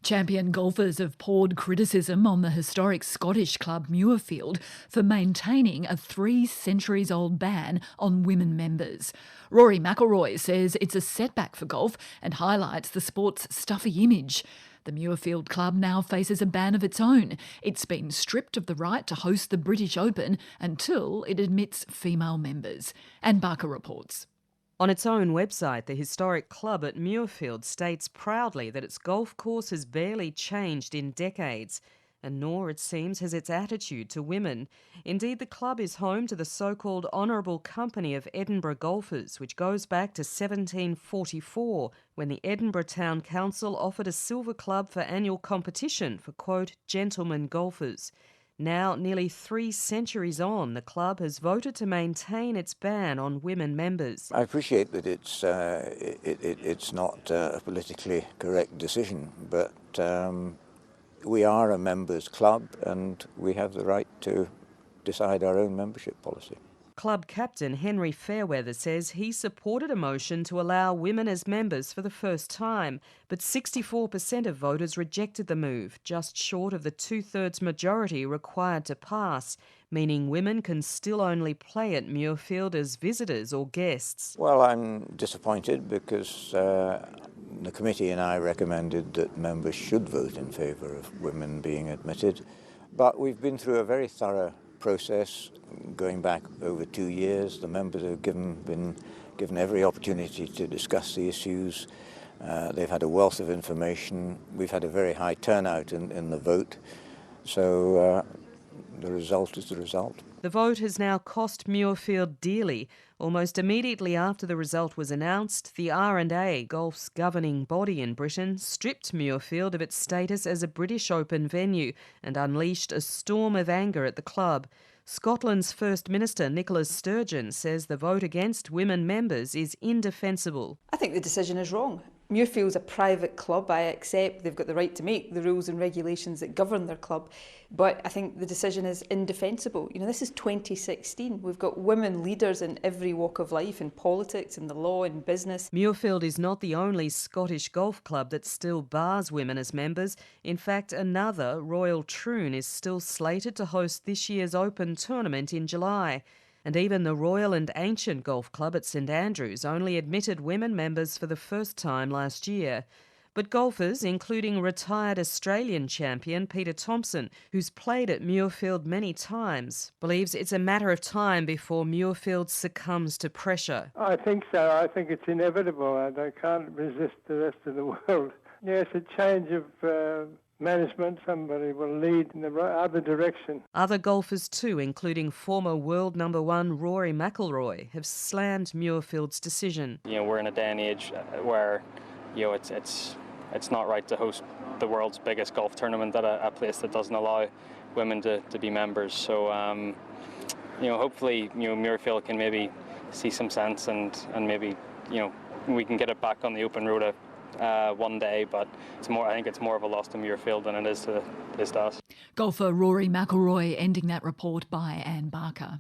Champion golfers have poured criticism on the historic Scottish club Muirfield for maintaining a 3 centuries-old ban on women members. Rory McIlroy says it's a setback for golf and highlights the sport's stuffy image. The Muirfield club now faces a ban of its own. It's been stripped of the right to host the British Open until it admits female members. Anne Barker reports. On its own website, the historic club at Muirfield states proudly that its golf course has barely changed in decades, and nor, it seems, has its attitude to women. Indeed, the club is home to the so-called Honourable Company of Edinburgh Golfers, which goes back to 1744, when the Edinburgh Town Council offered a silver club for annual competition for, quote, gentlemen golfers. Now, nearly 3 centuries on, the club has voted to maintain its ban on women members. I appreciate that it's not a politically correct decision, but we are a members' club and we have the right to decide our own membership policy. Club captain Henry Fairweather says he supported a motion to allow women as members for the first time, but 64% of voters rejected the move, just short of the 2/3 majority required to pass, meaning women can still only play at Muirfield as visitors or guests. Well, I'm disappointed because the committee and I recommended that members should vote in favour of women being admitted, but we've been through a very thorough process going back over 2 years. The members have been given every opportunity to discuss the issues. They've had a wealth of information. We've had a very high turnout in the vote. So the result is the result. The vote has now cost Muirfield dearly. Almost immediately after the result was announced, the R&A, golf's governing body in Britain, stripped Muirfield of its status as a British Open venue and unleashed a storm of anger at the club. Scotland's First Minister Nicola Sturgeon says the vote against women members is indefensible. I think the decision is wrong. Muirfield's a private club. I accept they've got the right to make the rules and regulations that govern their club, but I think the decision is indefensible. You know, this is 2016. We've got women leaders in every walk of life, in politics, in the law, in business. Muirfield is not the only Scottish golf club that still bars women as members. In fact, another, Royal Troon, is still slated to host this year's Open tournament in July. And even the Royal and Ancient Golf Club at St Andrews only admitted women members for the first time last year. But golfers, including retired Australian champion Peter Thomson, who's played at Muirfield many times, believes it's a matter of time before Muirfield succumbs to pressure. I think so. I think it's inevitable and I can't resist the rest of the world. Yes, a change of management, somebody will lead in the other direction. Other golfers too, including former world number 1 Rory McIlroy, have slammed Muirfield's decision. You know, we're in a day and age where, you know, it's not right to host the world's biggest golf tournament at a place that doesn't allow women to be members. So, you know, hopefully, you know, Muirfield can maybe see some sense and maybe, you know, we can get it back on the open road one day, but I think it's more of a loss to Muirfield than it is to us. Golfer Rory McIlroy ending that report by Anne Barker.